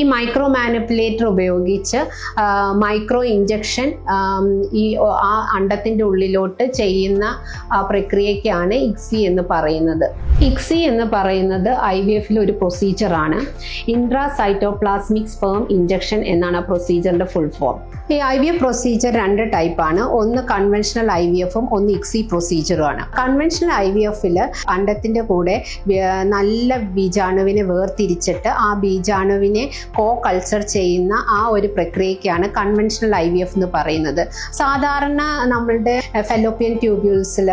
ഈ micro manipulator ഉപയോഗിച്ച് micro injection ആ അണ്ടത്തിൻ്റെ ഉള്ളിലോട്ട് ചെയ്യുന്ന പ്രക്രിയയ്ക്കാണ് ഇക്സി എന്ന് പറയുന്നത്. ഇക്സി എന്ന് പറയുന്നത് IVF-ൽ ഒരു പ്രൊസീജിയറാണ്. ഇൻട്രാസൈറ്റോപ്ലാസ്മിക് സ്പേം ഇഞ്ചക്ഷൻ എന്നാണ് ആ പ്രൊസീജിയറിൻ്റെ ഫുൾ ഫോം. ഈ IVF പ്രൊസീജിയർ 2 ടൈപ്പാണ്. ഒന്ന് കൺവെൻഷണൽ IVF-ഉം ഒന്ന് ഇക്സി പ്രൊസീജിയറുമാണ്. കൺവെൻഷണൽ IVF-ൽ അണ്ടത്തിൻ്റെ കൂടെ നല്ല ബീജാണുവിനെ വേർതിരിച്ചിട്ട് ആ ബീജാണുവിനെ കൾച്ചർ ചെയ്യുന്ന ആ ഒരു പ്രക്രിയയ്ക്കാണ് കൺവെൻഷണൽ IVF എന്ന് പറയുന്നത്. സാധാരണ നമ്മളുടെ ഫെലോപ്പിയൻ ട്യൂബ്യൂൾസിൽ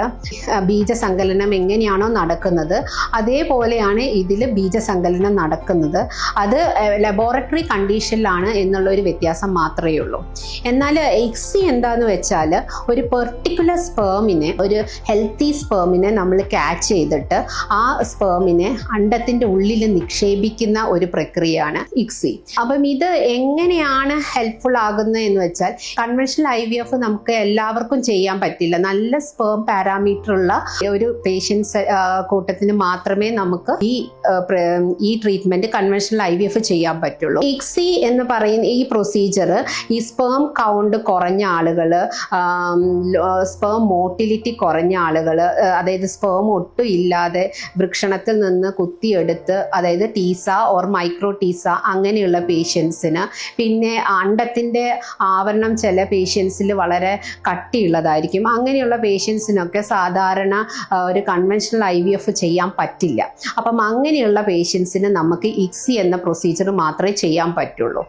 ബീജസങ്കലനം എങ്ങനെയാണോ നടക്കുന്നത് അതേപോലെയാണ് ഇതിൽ ബീജസങ്കലനം നടക്കുന്നത്. അത് ലബോറട്ടറി കണ്ടീഷനിലാണ് എന്നുള്ളൊരു വ്യത്യാസം മാത്രമേ ഉള്ളൂ. എന്നാൽ ഇക്സി എന്താന്ന് വെച്ചാൽ ഒരു പെർട്ടിക്കുലർ സ്പേമിനെ, ഒരു ഹെൽത്തി സ്പേമിനെ നമ്മൾ ക്യാച്ച് ചെയ്തിട്ട് ആ സ്പേമിനെ അണ്ടത്തിൻ്റെ ഉള്ളിൽ നിക്ഷേപിക്കുന്ന ഒരു പ്രക്രിയയാണ് ഇക്സി. അപ്പം ഇത് എങ്ങനെയാണ് ഹെൽപ്ഫുൾ ആകുന്നത് എന്ന് വെച്ചാൽ കൺവെൻഷണൽ IVF നമുക്ക് എല്ലാവർക്കും ചെയ്യാൻ പറ്റില്ല. നല്ല സ്പേം പാരാമീറ്റർ ഉള്ള ഒരു പേഷ്യൻസ് കൂട്ടത്തിന് മാത്രമേ നമുക്ക് ഈ ട്രീറ്റ്മെന്റ് കൺവെൻഷണൽ IVF ചെയ്യാൻ പറ്റുള്ളൂ. ഇക്സി എന്ന് പറയുന്ന ഈ പ്രൊസീജിയർ ഈ സ്പേം കൗണ്ട് കുറഞ്ഞ ആളുകൾ, സ്പേം മോട്ടിലിറ്റി കുറഞ്ഞ ആളുകൾ, അതായത് സ്പേം ഒട്ടും ഇല്ലാതെ വൃഷണത്തിൽ നിന്ന് കുത്തിയെടുത്ത്, അതായത് ടീസ ഓർ മൈക്രോ ടീസ അങ്ങനെയുള്ള പേഷ്യൻസിന്, പിന്നെ അണ്ടത്തിൻ്റെ ആവരണം ചില പേഷ്യൻസിൽ വളരെ കട്ടിയുള്ളതായിരിക്കും. അങ്ങനെയുള്ള പേഷ്യൻസിനൊക്കെ സാധാരണ ഒരു കൺവെൻഷണൽ IVF ചെയ്യാൻ പറ്റില്ല. അപ്പം അങ്ങനെയുള്ള പേഷ്യൻസിന് നമുക്ക് ഇക്സി എന്ന പ്രൊസീജിയർ മാത്രമേ ചെയ്യാൻ പറ്റുള്ളൂ.